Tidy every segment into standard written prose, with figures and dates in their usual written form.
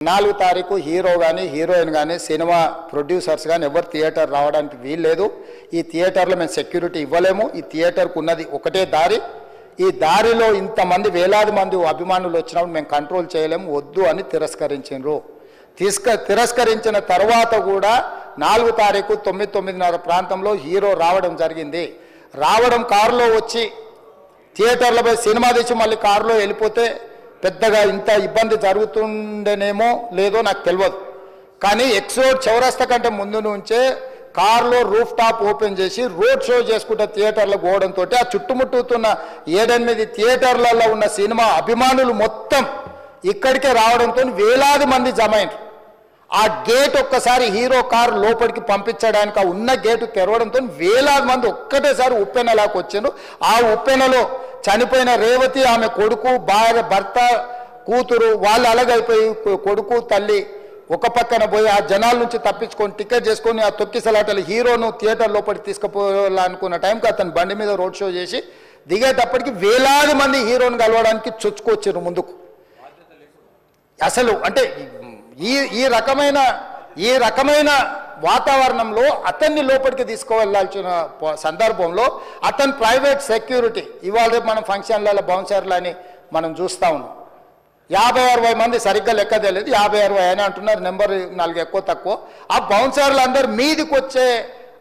4 తారీఖు హీరో కానీ హీరోయిన్ కానీ సినిమా ప్రొడ్యూసర్స్ కానీ ఎవరు థియేటర్ రావడానికి వీల్లేదు. ఈ థియేటర్లో మేము సెక్యూరిటీ ఇవ్వలేము. ఈ థియేటర్కు ఉన్నది ఒకటే దారి. ఈ దారిలో ఇంతమంది వేలాది మంది అభిమానులు వచ్చినప్పుడు మేము కంట్రోల్ చేయలేము, వద్దు అని తిరస్కరించారు. తిరస్కరించిన తర్వాత కూడా 4 తారీఖు 9:30 ప్రాంతంలో హీరో రావడం జరిగింది. రావడం కారులో వచ్చి థియేటర్లో పోయి సినిమా తెచ్చి మళ్ళీ కారులో వెళ్ళిపోతే పెద్దగా ఇంత ఇబ్బంది జరుగుతుండేనేమో లేదో నాకు తెలియదు. కానీ ఎక్స్రోడ్ చౌరస్తా కంటే ముందు నుంచే కారులో రూఫ్ టాప్ ఓపెన్ చేసి రోడ్ షో చేసుకుంటే థియేటర్లో పోవడంతో ఆ చుట్టుముట్టుతున్న 7-8 థియేటర్లలో ఉన్న సినిమా అభిమానులు మొత్తం ఇక్కడికే రావడంతో వేలాది మంది జమ అయ్యారు. ఆ గేట్ ఒక్కసారి హీరో కారు లోపలికి పంపించడానికి ఆ ఉన్న గేటు తెరవడంతో వేలాది మంది ఒక్కటేసారి ఉప్పెనలాకి వచ్చారు. ఆ ఉప్పెనలో చనిపోయిన రేవతి, ఆమె కొడుకు, భార్య, భర్త, కూతురు వాళ్ళు అలాగైపోయి కొడుకు తల్లి ఒక పక్కన పోయి ఆ జనాల నుంచి తప్పించుకొని టికెట్ చేసుకొని ఆ తొక్కిసలాటలు హీరోను థియేటర్ లోపలికి తీసుకుపోవాలనుకున్న టైంకి అతను బండి మీద రోడ్ షో చేసి దిగేటప్పటికి వేలాది మంది హీరోను కలవడానికి చొచ్చుకొచ్చారు ముందుకు. అసలు అంటే ఈ రకమైన వాతావరణంలో అతన్ని లోపలికి తీసుకువెళ్ళాల్సిన సందర్భంలో అతను ప్రైవేట్ సెక్యూరిటీ ఇవాళ రేపు మనం ఫంక్షన్లలో బౌన్సర్లు అని మనం చూస్తూ ఉన్నాం. 50-60 మంది సరిగ్గా లెక్క తెలియదు, 50-60 అని అంటున్నారు, నెంబర్ 4 ఎక్కువ తక్కువ. ఆ బౌన్సర్లు అందరు మీదికి వచ్చే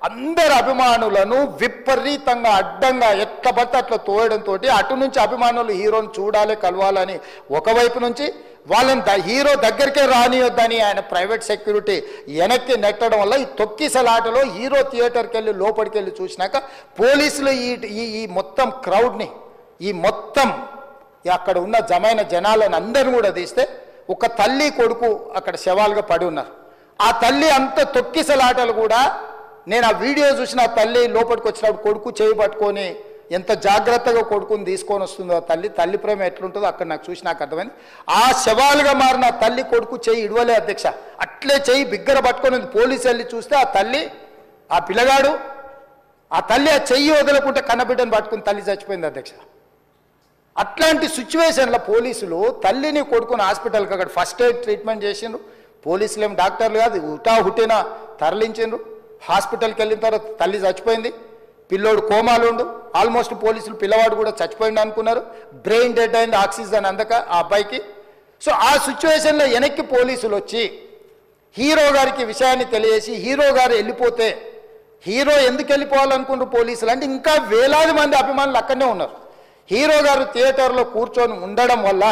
అందరు అభిమానులను విపరీతంగా అడ్డంగా ఎట్లా పడితే అట్లా తోయడంతో అటు నుంచి అభిమానులు హీరోని చూడాలి, కలవాలని ఒకవైపు నుంచి వాళ్ళని హీరో దగ్గరికే రానియొద్దని ఆయన ప్రైవేట్ సెక్యూరిటీ వెనక్కి నెట్టడం వల్ల ఈ తొక్కిసలాటలో హీరో థియేటర్కి వెళ్ళి లోపలికి వెళ్ళి చూసినాక పోలీసులు ఈ మొత్తం క్రౌడ్ని ఈ మొత్తం అక్కడ ఉన్న జమైన జనాలను అందరిని కూడా తీస్తే ఒక తల్లి కొడుకు అక్కడ శవాలుగా పడి ఉన్నారు. ఆ తల్లి అంత తొక్కిసలాటలు కూడా నేను ఆ వీడియో చూసిన ఆ తల్లి లోపలికి వచ్చినప్పుడు కొడుకు చేయి పట్టుకొని ఎంత జాగ్రత్తగా కొడుకుని తీసుకొని వస్తుందో ఆ తల్లి ప్రేమ ఎట్లుంటుందో అక్కడ నాకు చూసి నాకు అర్థమైంది. ఆ శవాలుగా మారిన తల్లి కొడుకు చేయి ఇడవలే అధ్యక్ష, అట్లే చేయి బిగ్గర పట్టుకొని పోలీసు వెళ్ళి చూస్తే ఆ తల్లి ఆ పిల్లగాడు ఆ తల్లి ఆ చెయ్యి వదలకుంటే కన్నబిడ్డను పట్టుకుని తల్లి చచ్చిపోయింది అధ్యక్ష. అట్లాంటి సిచ్యువేషన్లో పోలీసులు తల్లిని కొడుకుని హాస్పిటల్కి అక్కడ ఫస్ట్ ఎయిడ్ ట్రీట్మెంట్ చేసిండ్రు. పోలీసులు ఏం డాక్టర్లు కాదు, హుటాహుటిన తరలించిండ్రు. హాస్పిటల్కి వెళ్ళిన తర్వాత తల్లి చచ్చిపోయింది, పిల్లోడు కోమాలు ఉండు. ఆల్మోస్ట్ పోలీసులు పిల్లవాడు కూడా చచ్చిపోయింది అనుకున్నారు. బ్రెయిన్ డెడ్ అయింది, ఆక్సిజన్ అందక ఆ అబ్బాయికి. సో ఆ సిచ్యువేషన్లో వెనక్కి పోలీసులు వచ్చి హీరో గారికి విషయాన్ని తెలియజేసి హీరో గారు వెళ్ళిపోతే హీరో ఎందుకు వెళ్ళిపోవాలనుకున్నారు పోలీసులు అంటే ఇంకా వేలాది మంది అభిమానులు అక్కడనే ఉన్నారు. హీరో గారు థియేటర్లో కూర్చొని ఉండడం వల్ల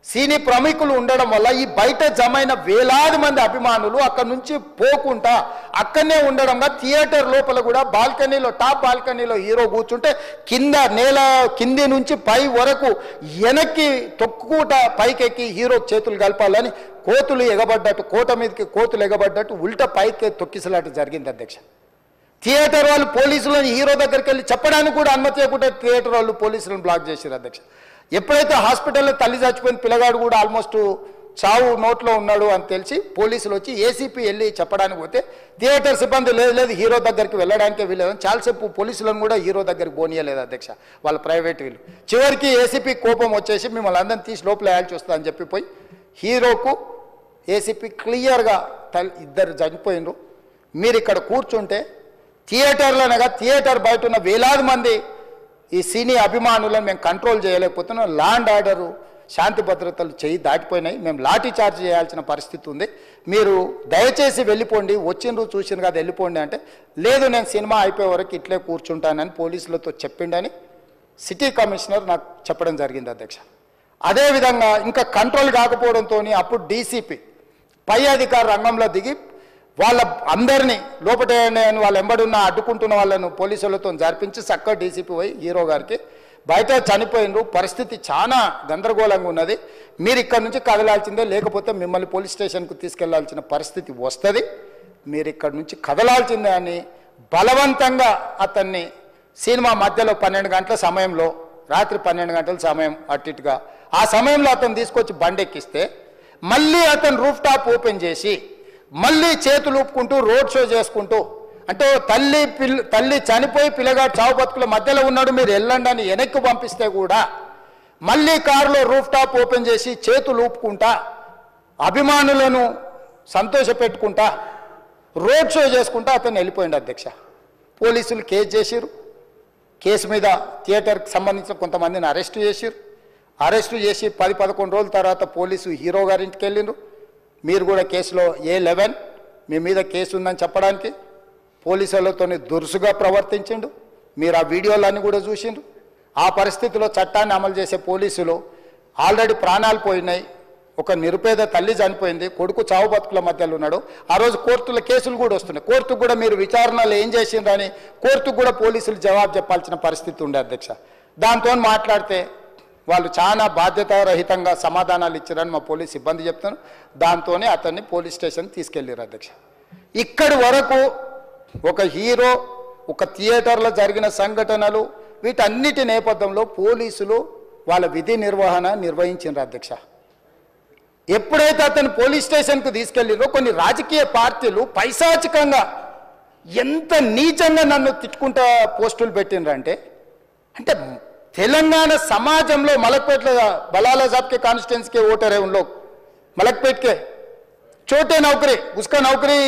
సినీ ప్రముఖులు ఉండడం వల్ల ఈ బయట జమైన వేలాది మంది అభిమానులు అక్కడ నుంచి పోకుండా అక్కడనే ఉండడంగా థియేటర్ లోపల కూడా బాల్కనీలో టాప్ బాల్కనీలో హీరో కూర్చుంటే కింద నేల కింది నుంచి పై వరకు వెనక్కి తొక్కుట పైకెక్కి హీరో చేతులు కలపాలని కోతులు ఎగబడ్డట్టు కోట మీదకి కోతులు ఎగబడ్డట్టు ఉల్టా పైకి తొక్కిసలాట జరిగింది అధ్యక్ష. థియేటర్ వాళ్ళు పోలీసులను హీరో దగ్గరికి వెళ్ళి చెప్పడానికి కూడా అనుమతి ఇవ్వకుండా థియేటర్ వాళ్ళు పోలీసులను బ్లాక్ చేశారు అధ్యక్ష. ఎప్పుడైతే హాస్పిటల్లో తల్లి చచ్చిపోయిన పిల్లగాడు కూడా ఆల్మోస్ట్ చావు నోట్లో ఉన్నాడు అని తెలిసి పోలీసులు వచ్చి ఏసీపీ వెళ్ళి చెప్పడానికి పోతే థియేటర్ సిబ్బంది లేదు హీరో దగ్గరికి వెళ్ళడానికే వీళ్ళదని చాలాసేపు పోలీసులను కూడా హీరో దగ్గరికి పోనీయలేదు అధ్యక్ష వాళ్ళ ప్రైవేట్ వీళ్ళు. చివరికి ఏసీపీ కోపం వచ్చేసి మిమ్మల్ని అందరిని తీసి లోపల వేయాల్సి వస్తుంది అని చెప్పిపోయి హీరోకు ఏసీపీ క్లియర్గా ఇద్దరు చనిపోయినరు, మీరు ఇక్కడ కూర్చుంటే థియేటర్లోనగా థియేటర్ బయట ఉన్న వేలాది మంది ఈ సినీ అభిమానులను మేము కంట్రోల్ చేయలేకపోతున్నాం, ల్యాండ్ ఆర్డరు శాంతి భద్రతలు చేయి దాటిపోయినాయి, మేము లాఠీ చార్జ్ చేయాల్సిన పరిస్థితి ఉంది, మీరు దయచేసి వెళ్ళిపోండి, వచ్చిండ్రు చూసిండ్రు కదా వెళ్ళిపోండి అంటే లేదు నేను సినిమా అయిపోయే వరకు ఇట్లే కూర్చుంటానని పోలీసులతో చెప్పిండని సిటీ కమిషనర్ నాకు చెప్పడం జరిగింది అధ్యక్ష. అదేవిధంగా ఇంకా కంట్రోల్ కాకపోవడంతో అప్పుడు డీసీపీ పై అధికార రంగంలో దిగి వాళ్ళ అందరినీ లోపల వాళ్ళ ఎంబడున్న అడ్డుకుంటున్న వాళ్ళను పోలీసులతో జరిపించి చక్కగా డీసీపీ పోయి హీరో గారికి బయట చనిపోయినరు, పరిస్థితి చాలా గందరగోళంగా ఉన్నది, మీరు ఇక్కడ నుంచి కదలాల్సిందే లేకపోతే మిమ్మల్ని పోలీస్ స్టేషన్కు తీసుకెళ్లాల్సిన పరిస్థితి వస్తుంది, మీరు ఇక్కడ నుంచి కదలాల్సిందే అని బలవంతంగా అతన్ని సినిమా మధ్యలో 12 గంటల సమయంలో రాత్రి 12 గంటల సమయం అట్టిట్టుగా ఆ సమయంలో అతను తీసుకొచ్చి బండెక్కిస్తే మళ్ళీ అతను రూఫ్ టాప్ ఓపెన్ చేసి మళ్ళీ చేతులు ఊపుకుంటూ రోడ్ షో చేసుకుంటూ అంటే తల్లి చనిపోయి పిల్లగాడు చావు బతుకుల మధ్యలో ఉన్నాడు మీరు వెళ్ళండి అని వెనక్కి పంపిస్తే కూడా మళ్ళీ కారులో రూఫ్ టాప్ ఓపెన్ చేసి చేతులు ఊపుకుంటా అభిమానులను సంతోషపెట్టుకుంటా రోడ్ షో చేసుకుంటా అతను వెళ్ళిపోయింది అధ్యక్ష. పోలీసులు కేసు చేసిరు. కేసు మీద థియేటర్కి సంబంధించిన కొంతమందిని అరెస్టు చేసిరు. అరెస్టు చేసి 10-11 రోజుల తర్వాత పోలీసు హీరో గారింటికి వెళ్ళిండ్రు. మీరు కూడా కేసులో A11 మీ మీద కేసు ఉందని చెప్పడానికి పోలీసులతో దురుసుగా ప్రవర్తించిండు. మీరు ఆ వీడియోలన్నీ కూడా చూసిండ్రు. ఆ పరిస్థితిలో చట్టాన్ని అమలు చేసే పోలీసులు ఆల్రెడీ ప్రాణాలు పోయినాయి. ఒక నిరుపేద తల్లి చనిపోయింది, కొడుకు చావు బతుకుల మధ్యలో ఉన్నాడు. ఆ రోజు కోర్టుల కేసులు కూడా వస్తున్నాయి. కోర్టుకు కూడా మీరు విచారణలు ఏం చేసిండ్రని కోర్టుకు కూడా పోలీసులు జవాబు చెప్పాల్సిన పరిస్థితి ఉండే అధ్యక్ష. దాంతో మాట్లాడితే వాళ్ళు చాలా బాధ్యతారహితంగా సమాధానాలు ఇచ్చారని మా పోలీస్ సిబ్బంది చెప్తాను. దాంతోనే అతన్ని పోలీస్ స్టేషన్ తీసుకెళ్ళారు అధ్యక్ష. ఇక్కడి వరకు ఒక హీరో, ఒక థియేటర్లో జరిగిన సంఘటనలు, వీటన్నిటి నేపథ్యంలో పోలీసులు వాళ్ళ విధి నిర్వహణ నిర్వహించారు అధ్యక్ష. ఎప్పుడైతే అతను పోలీస్ స్టేషన్కు తీసుకెళ్ళిరో కొన్ని రాజకీయ పార్టీలు పైశాచికంగా ఎంత నీచంగా నన్ను తిట్టుకుంటా పోస్టులు పెట్టినరంటే, అంటే తెలంగాణ समाजంలో మలక్పేట్ बलाला साहब के कॉन्स्टिट्यूंसी के वोटर है, उन लोग मलकपेट के छोटे नौकरी, उसका नौकरी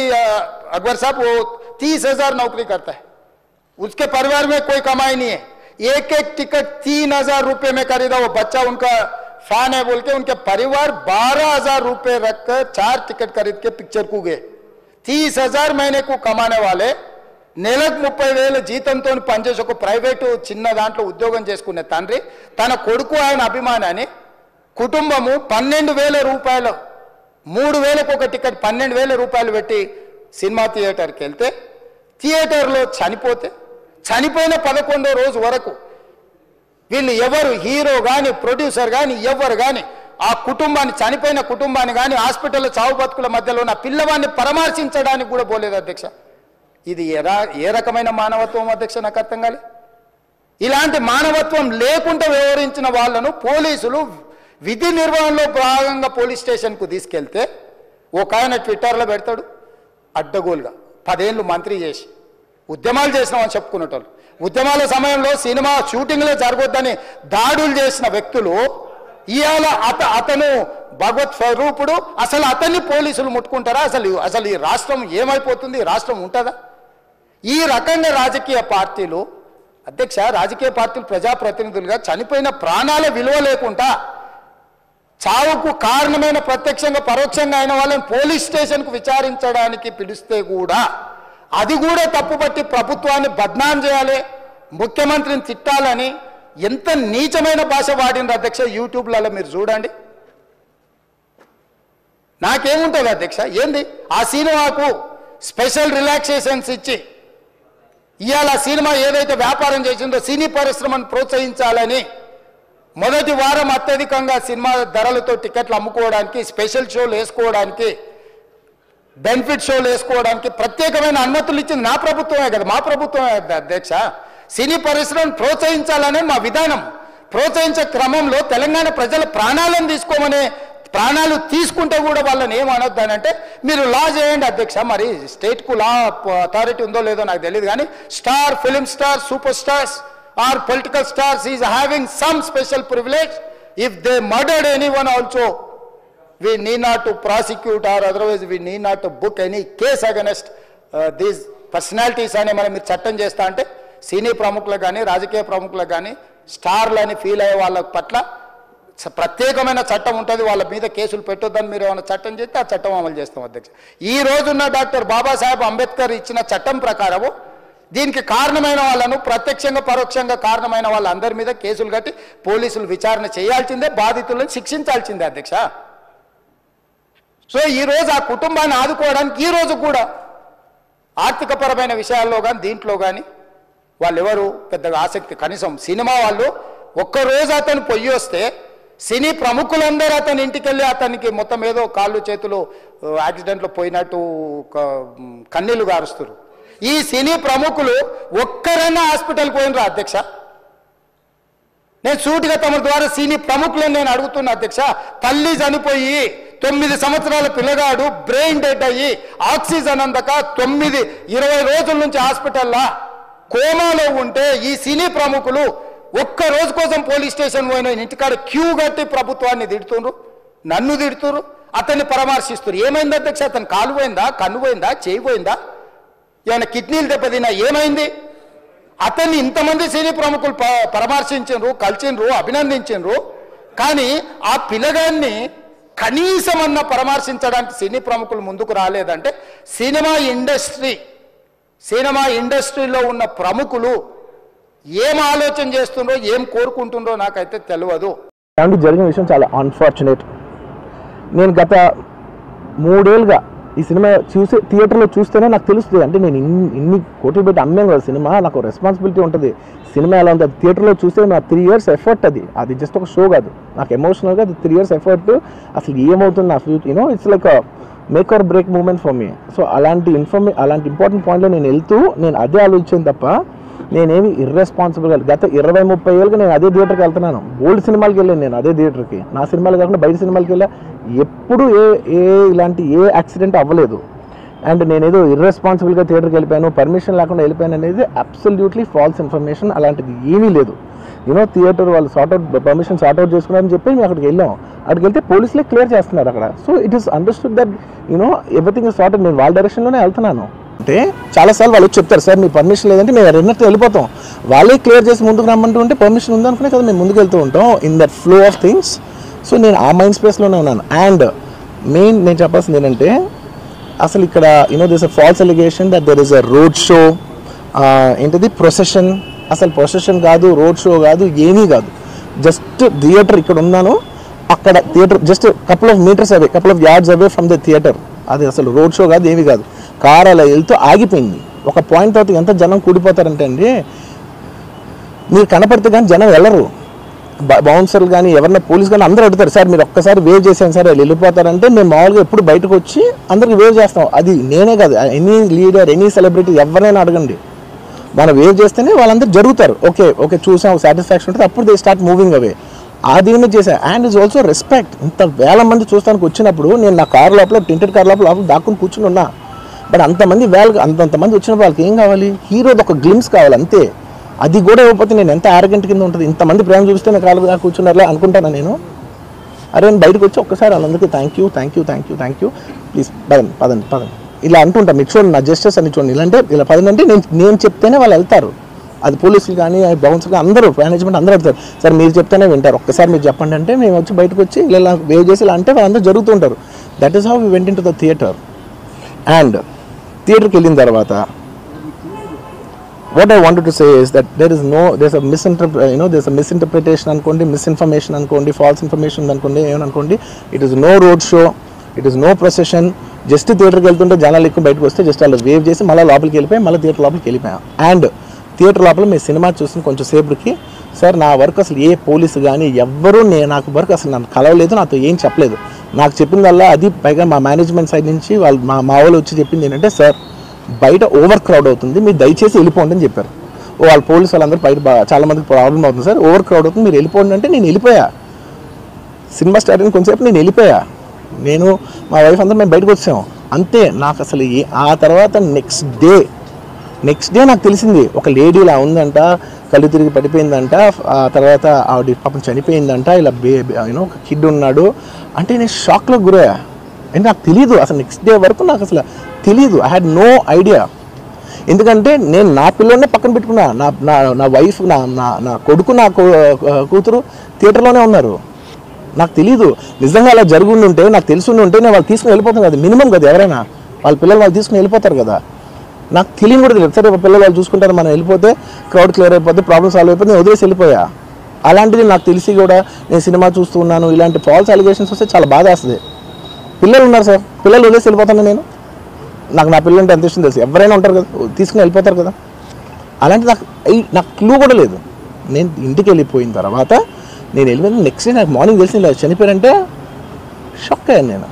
अकबर साहब वो 30,000 नौकरी करता है, उसके परिवार में कोई कमाई नहीं है, एक एक टिकट 3,000 रुपये में खरीदा, वो बच्चा उनका फैन है बोल के उनके परिवार 12,000 रुपये रखकर 4 टिकट खरीद के पिक्चर को गए। 30,000 महीने को कमाने वाले నెలకు 30,000 జీతంతో పనిచేసి ఒక ప్రైవేటు చిన్న దాంట్లో ఉద్యోగం చేసుకునే తండ్రి తన కొడుకు ఆయన అభిమానాన్ని కుటుంబము 12,000 రూపాయలు 3,000కు ఒక టికెట్ 12,000 రూపాయలు పెట్టి సినిమా థియేటర్కి వెళ్తే థియేటర్లో చనిపోతే చనిపోయిన 11వ రోజు వరకు వీళ్ళు ఎవరు హీరో కానీ ప్రొడ్యూసర్ కానీ ఎవరు కానీ ఆ కుటుంబాన్ని చనిపోయిన కుటుంబాన్ని కానీ హాస్పిటల్లో చావు బతుకుల మధ్యలో ఉన్న పిల్లవాడిని పరామర్శించడానికి కూడా పోలేదు అధ్యక్ష. ఇది ఏ రకమైన మానవత్వం అధ్యక్ష? నాకు అర్థం కాలే. ఇలాంటి మానవత్వం లేకుండా వ్యవహరించిన వాళ్ళను పోలీసులు విధి నిర్వహణలో భాగంగా పోలీస్ స్టేషన్కు తీసుకెళ్తే ఒక ఆయన ట్విట్టర్లో పెడతాడు అడ్డగోలుగా 10 ఏళ్ళు మంత్రి చేసి ఉద్యమాలు చేసినామని చెప్పుకునేటోళ్ళు, ఉద్యమాల సమయంలో సినిమా షూటింగ్లో జరగొద్దని దాడులు చేసిన వ్యక్తులు ఇవాళ అతను భగవత్ స్వరూపుడు, అసలు అతన్ని పోలీసులు ముట్టుకుంటారా? అసలు ఈ రాష్ట్రం ఏమైపోతుంది? ఈ రాష్ట్రం ఉంటుందా? ఈ రకంగా రాజకీయ పార్టీలు అధ్యక్ష, రాజకీయ పార్టీలు ప్రజాప్రతినిధులుగా చనిపోయిన ప్రాణాల విలువ లేకుండా చావుకు కారణమైన ప్రత్యక్షంగా పరోక్షంగా అయిన వాళ్ళని పోలీస్ స్టేషన్కు విచారించడానికి పిలిస్తే కూడా అది కూడా తప్పుపట్టి ప్రభుత్వాన్ని బద్నాం చేయాలి, ముఖ్యమంత్రిని తిట్టాలని ఎంత నీచమైన భాష వాడింది అధ్యక్ష. యూట్యూబ్లలో మీరు చూడండి. నాకేముంటుంది అధ్యక్ష? ఏంది ఆ సినిమాకు స్పెషల్ రిలాక్సేషన్స్ ఇచ్చి ఇవాళ సినిమా ఏదైతే వ్యాపారం చేసిందో సినీ పరిశ్రమను ప్రోత్సహించాలని మొదటి వారం అత్యధికంగా సినిమా ధరలతో టికెట్లు అమ్ముకోవడానికి, స్పెషల్ షోలు వేసుకోవడానికి, బెనిఫిట్ షోలు వేసుకోవడానికి ప్రత్యేకమైన అనుమతులు ఇచ్చింది నా ప్రభుత్వమే కదా, మా ప్రభుత్వమే అధ్యక్ష. సినీ పరిశ్రమను ప్రోత్సహించాలనే మా విధానం. ప్రోత్సహించే క్రమంలో తెలంగాణ ప్రజల ప్రాణాలను తీసుకోమనే, ప్రాణాలు తీసుకుంటే కూడా వాళ్ళని ఏమనొద్దానంటే మీరు లా చేయండి అధ్యక్ష. మరి స్టేట్కు లా అథారిటీ ఉందో లేదో నాకు తెలియదు, కానీ star, film star, super stars or political stars is having some special privilege. If they murdered anyone also we need not to prosecute or otherwise we need not to book any case against these personalities అని మనం మీరు చట్టం చేస్తా అంటే సినీ ప్రముఖులకు కానీ రాజకీయ ప్రముఖులకు కానీ స్టార్లని ఫీల్ అయ్యే వాళ్ళ పట్ల ప్రత్యేకమైన చట్టం ఉంటుంది, వాళ్ళ మీద కేసులు పెట్టొద్దని మీరు ఏమైనా చట్టం చేస్తే ఆ చట్టం అమలు చేస్తాం అధ్యక్ష. ఈ రోజున్న డాక్టర్ బాబాసాహెబ్ అంబేద్కర్ ఇచ్చిన చట్టం ప్రకారము దీనికి కారణమైన వాళ్ళను ప్రత్యక్షంగా పరోక్షంగా కారణమైన వాళ్ళందరి మీద కేసులు కట్టి పోలీసులు విచారణ చేయాల్సిందే, బాధితులను శిక్షించాల్సిందే అధ్యక్ష. సో ఈరోజు ఆ కుటుంబాన్ని ఆదుకోవడానికి ఈరోజు కూడా ఆర్థికపరమైన విషయాల్లో కానీ దీంట్లో కానీ వాళ్ళు ఎవరు పెద్దగా ఆసక్తి, కనీసం సినిమా వాళ్ళు ఒక్కరోజు అతను పొయ్యి వస్తే సినీ ప్రముఖులందరూ అతని ఇంటికి వెళ్ళి అతనికి మొత్తం ఏదో కాళ్ళు చేతులు యాక్సిడెంట్లో పోయినట్టు కన్నీళ్లు గారుస్తారు. ఈ సినీ ప్రముఖులు ఒక్కరైనా హాస్పిటల్కి పోయినరా అధ్యక్ష? నేను సూటిగా తమ ద్వారా సినీ ప్రముఖులను నేను అడుగుతున్నా అధ్యక్ష. తల్లి చనిపోయి 9 సంవత్సరాల పిల్లగాడు బ్రెయిన్ డెడ్ అయ్యి ఆక్సిజన్ అందక 20 రోజుల నుంచి హాస్పిటల్లో కోమాలో ఉంటే ఈ సినీ ప్రముఖులు ఒక్క రోజు కోసం పోలీస్ స్టేషన్ పోయిన ఇంటికాడ క్యూ కట్టి ప్రభుత్వాన్ని తిడుతున్నారు, నన్ను తిడుతున్నారు. అతన్ని పరామర్శిస్తారు. ఏమైంది అధ్యక్ష? అతను కాలు పోయిందా, కన్ను పోయిందా, చేయి పోయిందా, ఏమైనా కిడ్నీలు దెబ్బతిన్నా, ఏమైంది? అతన్ని ఇంతమంది సినీ ప్రముఖులు పరామర్శించరు, కలిసిండ్రు, అభినందించరు. కానీ ఆ పిల్లగాన్ని కనీసమన్నా పరామర్శించడానికి సినీ ప్రముఖులు ముందుకు రాలేదంటే సినిమా ఇండస్ట్రీలో ఉన్న ప్రముఖులు ఏం ఆలోచన చేస్తుండ్రో, ఏం కోరుకుంటుండ్రో నాకైతే తెలియదు. జరిగిన విషయం చాలా అన్ఫార్చునేట్. నేను గత 3 ఏళ్ళుగా ఈ సినిమా థియేటర్లో చూస్తేనే నాకు తెలుస్తుంది. అంటే నేను ఇన్ని కోట్లు పెట్టి అమ్మాను కదా సినిమా, నాకు రెస్పాన్సిబిలిటీ ఉంటుంది. సినిమా ఎలా ఉంది, అది థియేటర్లో చూస్తే నా 3 years ఎఫర్ట్, అది జస్ట్ ఒక షో కాదు, నాకు ఎమోషనల్గా అది 3 years ఎఫర్ట్. అసలు ఏమవుతుంది నా future, it's like make or break moment for me. So అలాంటి ఇంపార్టెంట్ పాయింట్లో నేను వెళ్తూ నేను అదే ఆలోచించాను తప్ప నేనేమి ఇర్రెస్పాన్సిబుల్గా గత 20-30 ఏళ్ళుగా నేను అదే థియేటర్కి వెళ్తున్నాను. ఓల్డ్ సినిమాలకి వెళ్ళాను నేను అదే థియేటర్కి, నా సినిమాలు కాకుండా బయట సినిమాలకి వెళ్ళా. ఎప్పుడు ఇలాంటి యాక్సిడెంట్ అవ్వలేదు. అండ్ నేనేదో ఇర్రెస్పాన్సిబుల్గా థియేటర్కి వెళ్ళిపోయాను, పర్మిషన్ లేకుండా వెళ్ళిపోయాను అనేది అబ్సల్యూట్లీ ఫాల్స్ ఇన్ఫర్మేషన్. అలాంటిది ఏమీ లేదు. థియేటర్ వాళ్ళు పర్మిషన్ సార్ట్అవుట్ చేసుకున్నారని చెప్పి మేము అక్కడికి వెళ్ళాం. అక్కడికి వెళ్తే పోలీసులే క్లియర్ చేస్తున్నారు అక్కడ. So it is understood that everything is sorted. నేను వాళ్ళ డైరెక్షన్లోనే వెళ్తున్నాను. అంటే చాలాసార్లు వాళ్ళు చెప్తారు, సార్ మీ పర్మిషన్ లేదంటే మేము రెండట్టు వెళ్ళిపోతాం. వాళ్ళే క్లియర్ చేసి ముందుకు రమ్మంటూ ఉంటే పర్మిషన్ ఉందనుకునే కదా మేము ముందుకు వెళ్తూ ఉంటాం in that flow of things. So నేను ఆ మైండ్ స్పేస్లోనే ఉన్నాను. అండ్ మెయిన్ నేను చెప్పాల్సింది ఏంటంటే అసలు ఇక్కడ this a false allegation that there is a road show, ఏంటిది ప్రొసెషన్. అసలు ప్రొసెషన్ కాదు, రోడ్ షో కాదు, ఏమీ కాదు. జస్ట్ థియేటర్ ఇక్కడ ఉన్నాను, అక్కడ theatre just couple of metres away, couple of yards away from the theatre. అది అసలు రోడ్ షో కాదు, ఏమీ కాదు. కార్ అలా వెళ్తూ ఆగిపోయింది. ఒక పాయింట్ తర్వాత ఎంత జనం కూడిపోతారంటే అండి, మీరు కనపడితే కానీ జనం వెళ్ళరు. బౌన్సర్లు కానీ ఎవరన్నా పోలీస్ కానీ అందరూ అడుగుతారు, సార్ మీరు ఒక్కసారి వేవ్ చేసాను సార్ వాళ్ళు వెళ్ళిపోతారంటే మేము మామూలుగా ఎప్పుడు బయటకు వచ్చి అందరికి వేవ్ చేస్తాం. అది నేనే కాదు, ఎనీ లీడర్, ఎనీ సెలబ్రిటీ ఎవరైనా అడగండి, మనం వేవ్ చేస్తేనే వాళ్ళందరూ జరుగుతారు. ఓకే చూసాం, సాటిస్ఫాక్షన్ ఉంటుంది, అప్పుడు దే స్టార్ట్ మూవింగ్ అవే. అది మీద చేశాను. And is also respect. ఇంత వేల మంది చూస్తానికి వచ్చినప్పుడు నేను నా కార్ లోపల, టెంటెడ్ కార్ లోపల దాక్కుని కూర్చుని ఉన్నా. బట్ అంతమంది అంతమంది వచ్చినప్పుడు వాళ్ళకి ఏం కావాలి, హీరోది ఒక గ్లిమ్స్ కావాలి అంతే. అది కూడా ఇవ్వకపోతే నేను ఎంత ఆరగెంట్ కింద ఉంటుంది. ఇంతమంది ప్రేమ చూపిస్తే నేను కాలు కూర్చున్నారులే అనుకుంటాను నేను. అరే నేను బయటకు వచ్చి ఒక్కసారి వాళ్ళందరికీ థ్యాంక్ యూ ప్లీజ్ పదండి ఇలా అంటుంటా. మీరు చూడండి నా జస్టిస్ అని చూడండి, ఇలాంటే ఇలా పదండి అంటే నేను చెప్తేనే వాళ్ళు వెళ్తారు. అది పోలీసులు కానీ బౌన్సర్ కానీ అందరూ మేనేజ్మెంట్ అందరూ వెళ్తారు. సార్ మీరు చెప్తేనే వింటారు, ఒక్కసారి మీరు చెప్పండి అంటే మేము వచ్చి బయటకు వచ్చి ఇలా వేవ్ చేసి ఇలా అంటే వాళ్ళందరూ జరుగుతుంటారు. That is how we went in to the theatre. And థియేటర్కి వెళ్ళిన తర్వాత what I wanted to say is that there's a misinterpretation అనుకోండి, misinformation అనుకోండి, false information అనుకోండి, ఏమనుకోండి. It is no road show, it is no procession. Just థియేటర్కి వెళ్తుంటే జనాలు ఎక్కువ బయటకు వస్తే జస్ట్ వాళ్ళు వేవ్ చేసి మళ్ళీ లోపలికి వెళ్ళిపోయి మళ్ళీ థియేటర్ లోపలికి వెళ్ళిపోయాం. అండ్ థియేటర్ లోపల మీ సినిమా చూసిన కొంచెం సేపటికి సార్ నా వర్క్ అసలు ఏ పోలీసు కానీ ఎవ్వరూ నాకు వర్క్ అసలు నన్ను కలవలేదు, నాతో ఏం చెప్పలేదు. నాకు చెప్పిందల్లా అది పైగా మా మేనేజ్మెంట్ సైడ్ నుంచి వాళ్ళు మా వాళ్ళు వచ్చి చెప్పింది ఏంటంటే, సార్ బయట ఓవర్ క్రౌడ్ అవుతుంది, మీరు దయచేసి వెళ్ళిపోండి అని చెప్పారు. వాళ్ళ పోలీసు వాళ్ళందరూ బయట చాలా మందికి ప్రాబ్లం అవుతుంది సార్, ఓవర్ క్రౌడ్ అవుతుంది, మీరు వెళ్ళిపోండి అంటే నేను వెళ్ళిపోయా. సినిమా స్టార్ట్ అయిన కొంచెంసేపు నేను వెళ్ళిపోయా. నేను మా వైఫ్ అందరూ మేము బయటకు వచ్చాము అంతే. నాకు అసలు ఆ తర్వాత నెక్స్ట్ డే నాకు తెలిసింది ఒక లేడీ ఇలా ఉందంట, కళ్ళు తిరిగి పడిపోయిందంట, ఆ తర్వాత ఆవిడ పాపం చనిపోయిందంట, ఇలా ఒక కిడ్ ఉన్నాడు అంటే నేను షాక్లో గురయ్యా. అంటే నాకు తెలీదు అసలు, నెక్స్ట్ డే వరకు నాకు అసలు తెలీదు. I had no idea. ఎందుకంటే నేను నా పిల్లల్నే పక్కన పెట్టుకున్నా, నా వైఫ్, నా కొడుకు, నా కూతురు థియేటర్లోనే ఉన్నారు. నాకు తెలీదు. నిజంగా అలా జరుగుండి ఉంటే, నాకు తెలిసి ఉంటే నేను వాళ్ళు తీసుకుని వెళ్ళిపోతాను కదా, మినిమం కదా, ఎవరైనా వాళ్ళ పిల్లలు వాళ్ళు తీసుకుని వెళ్ళిపోతారు కదా. నాకు తెలియని కూడా తెలియదు. సరే పిల్లలు వాళ్ళు చూసుకుంటారు, మనం వెళ్ళిపోతే క్రౌడ్ క్లియర్ అయిపోతే, ప్రాబ్లమ్ సాల్వ్ అయిపోతే నేను వదిలేసి వెళ్ళిపోయా. అలాంటిది నాకు తెలిసి కూడా నేను సినిమా చూస్తూ ఉన్నాను, ఇలాంటి ఫాల్స్ అలిగేషన్స్ వస్తే చాలా బాధ వేస్తుంది. పిల్లలు ఉన్నారు సార్, పిల్లలు వదిలేసి వెళ్ళిపోతాను నేను. నాకు నా పిల్లలు అంటే ఎంత ఇష్టం తెలుసు, ఎవరైనా ఉంటారు కదా, తీసుకుని వెళ్ళిపోతారు కదా. అలాంటి నాకు క్లూ కూడా లేదు. నేను ఇంటికి వెళ్ళిపోయిన తర్వాత నేను వెళ్ళిపోయిన నెక్స్ట్ డే నాకు మార్నింగ్ తెలిసి ఇలా చనిపోయారంటే షాక్ అయ్యాను నేను.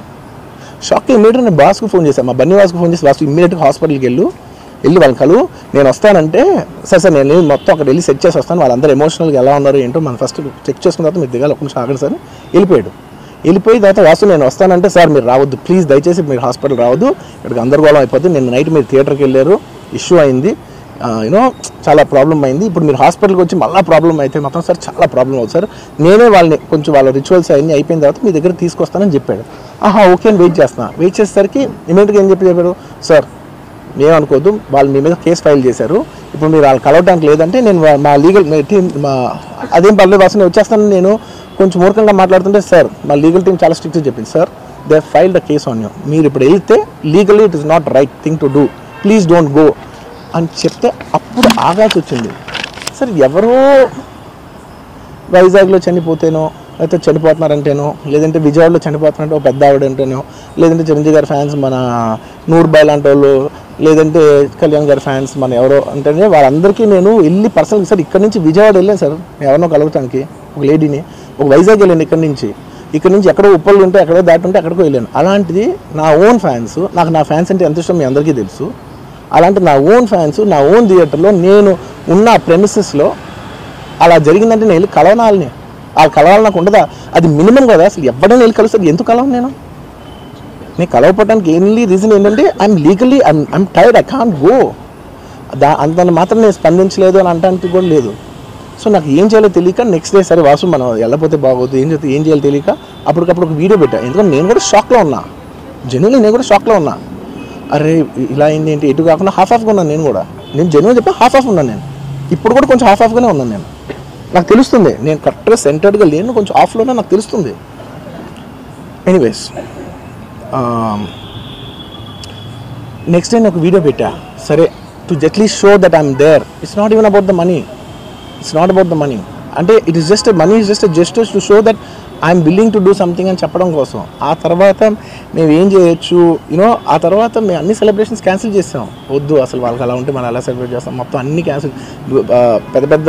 షాక్ ఇమ్మీడియట్గా నేను బాస్కు ఫోన్ చేశాను, మా బన్నీ బాస్కు ఫోన్ చేసి, బాస్ ఇమ్మీడియట్గా హాస్పిటల్కి వెళ్ళి వాళ్ళని కలువు, నేను వస్తానంటే సార్ నేను మొత్తం అక్కడ వెళ్ళి సెట్ చేసి వస్తాను, వాళ్ళందరూ ఎమోషనల్గా ఎలా ఉన్నారు ఏంటో మనం ఫస్ట్ చెక్ చేసుకున్న తర్వాత మీరు దిగాలి, ఒక నిమిషం ఆగండి సార్. వెళ్ళిపోయి తర్వాత వాసు నేను వస్తానంటే, సార్ మీరు రావద్దు ప్లీజ్, దయచేసి మీరు హాస్పిటల్ రావద్దు, ఇక్కడికి గందరగోళం అయిపోద్ది, నేను నైట్ మీరు థియేటర్కి వెళ్ళారు, ఇష్యూ అయింది, చాలా ప్రాబ్లం అయింది, ఇప్పుడు మీరు హాస్పిటల్కి వచ్చి మళ్ళీ ప్రాబ్లం అయితే మాత్రం సార్ చాలా ప్రాబ్లం అవుతుంది సార్, నేనే వాళ్ళని కొంచెం వాళ్ళ రిచువల్స్ అన్నీ అయిపోయిన తర్వాత మీ దగ్గర తీసుకొస్తానని చెప్పాడు. ఓకే అని వెయిట్ చేస్తున్నా. వెయిట్ చేసేసరికి ఇమీడియట్గా ఏం చెప్పారు, సార్ ఏమనుకోవద్దు, వాళ్ళు మీ మీద కేసు ఫైల్ చేశారు, ఇప్పుడు మీరు వాళ్ళు కలవడానికి లేదంటే నేను మా లీగల్ టీం అదేం పర్లేదు వాసు నేను వచ్చేస్తాను. నేను కొంచెం మూర్ఖంగా మాట్లాడుతుంటే, సార్ మా లీగల్ టీం చాలా స్ట్రిక్ట్గా చెప్పింది, sir they filed the case on you, మీరు ఇప్పుడు వెళ్తే legally it is not right thing to do, please don't go అని చెప్తే అప్పుడు ఆగాల్సి వచ్చింది. సార్ ఎవరో వైజాగ్లో చనిపోతేనో, లేకపోతే చనిపోతున్నారంటేనో, లేదంటే విజయవాడలో చనిపోతున్నారంటే ఒక పెద్ద ఆవిడంటేనో, లేదంటే చిరంజీవి గారి ఫ్యాన్స్ మన నూర్బాయ్ లాంటి వాళ్ళు, లేదంటే కళ్యాణ్ గారి ఫ్యాన్స్ మన ఎవరో అంటేనే వాళ్ళందరికీ నేను వెళ్ళి పర్సనల్గా, సార్ ఇక్కడ నుంచి విజయవాడ వెళ్ళాను సార్ ఎవరినో కలవటానికి, ఒక లేడీని, ఒక వైజాగ్ వెళ్ళాను ఇక్కడ నుంచి ఎక్కడో ఉప్పలు ఉంటే ఎక్కడో దాటి ఉంటే అక్కడికో వెళ్ళాను. అలాంటిది నా ఓన్ ఫ్యాన్స్, నాకు నా ఫ్యాన్స్ అంటే ఎంత ఇష్టం మీ అందరికీ తెలుసు, అలాంటి నా ఓన్ ఫ్యాన్స్ నా ఓన్ థియేటర్లో నేను ఉన్న ప్రెమిసెస్లో అలా జరిగిందంటే నేను వెళ్ళి కలవనాలని, ఆ కలవాలి నాకు ఉండదా? అది మినిమం కదా. అసలు ఎవరైనా వెళ్ళి కలుస్తారు, ఎందుకు కలవను నేను కలవపడడానికి ఓన్లీ రీజన్ ఏంటంటే I'm legally I'm tired, I can't go. అంత మాత్రం నేను స్పందించలేదు అని అనడానికి కూడా లేదు. సో నాకు ఏం చేయాలో తెలియక నెక్స్ట్ డే సరే వాసు మనం వెళ్ళకపోతే బాగోదు, ఏం చేయాలో తెలియక అప్పటికప్పుడు ఒక వీడియో పెట్టా. ఎందుకంటే నేను కూడా షాక్లో ఉన్నా, జెన్యున్లీ నేను కూడా షాక్లో ఉన్నా. అరే ఇలా అయింది ఏంటి, ఎటు కాకుండా హాఫ్గా ఉన్నాను నేను జెన్యున్ చెప్పి హాఫ్ ఉన్నాను. నేను ఇప్పుడు కూడా కొంచెం హాఫ్గానే ఉన్నాను. నాకు తెలుస్తుంది నేను కరెక్ట్గా సెంటర్డ్గా లేను, కొంచెం ఆఫ్లోనే నాకు తెలుస్తుంది. ఎనీవేస్ నెక్స్ట్ డే నేను ఒక వీడియో పెట్టా, సరే to at least show that I'm there. It's not even about the money, అంటే it is just money is just gestures to show that I'm willing to do something అని చెప్పడం కోసం. ఆ తర్వాత మేము ఏం చేయొచ్చు ఆ తర్వాత మేము అన్ని సెలబ్రేషన్స్ క్యాన్సిల్ చేస్తాం. వద్దు అసలు వాళ్ళకి అలా ఉంటే మనం ఎలా సెలబ్రేట్ చేస్తాం, మొత్తం అన్ని క్యాన్సిల్. పెద్ద పెద్ద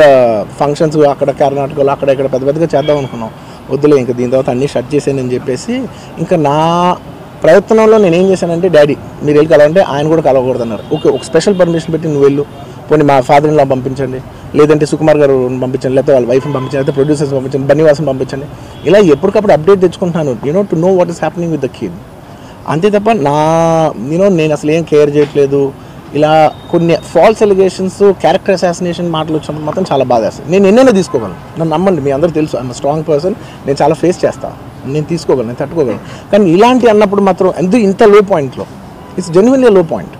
ఫంక్షన్స్ అక్కడ కర్ణాటకలో అక్కడ ఇక్కడ పెద్దగా చేద్దాం అనుకున్నాం. వద్దులే ఇంకా దీని తర్వాత అన్నీ షట్ చేసానని చెప్పేసి ఇంకా నా ప్రయత్నంలో నేను ఏం చేశానంటే, డాడీ మీరు వెళ్ళి కలవంటే ఆయన కూడా కలవకూడదు అన్నారు. ఓకే ఒక స్పెషల్ పర్మిషన్ పెట్టి నువ్వు వెళ్ళు, పోనీ మా ఫాదర్ ఇన్ లా పంపించండి, లేదంటే సుకుమార్ గారు పంపించండి, లేకపోతే వాళ్ళ వైఫ్ని పంపించండి, లేకపోతే ప్రొడ్యూసర్స్ పంపించండి, బన్నీవాసం పంపించండి. ఇలా ఎప్పటికప్పుడు అప్డేట్ తెచ్చుకుంటున్నాను to know what is happening with the kid. అంతే తప్ప నేను అసలు ఏం కేర్ చేయట్లేదు. ఇలా కొన్ని ఫాల్స్ ఎలిగేషన్స్, క్యారెక్టర్ అసాసినేషన్ మాటలు వచ్చినప్పుడు మాత్రం చాలా బాధ వేస్తాను. నేను ఎన్నైనా తీసుకోగలను, నన్ను నమ్మండి, మీ అందరూ తెలుసు ఐఎమ్ స్ట్రాంగ్ పర్సన్, నేను చాలా ఫేస్ చేస్తాను, నేను తీసుకోగలను, నేను తట్టుకోగలను. కానీ ఇలాంటి అన్నప్పుడు మాత్రం ఇంత లో పాయింట్లో, ఇట్స్ జెన్యున్లీ లో పాయింట్.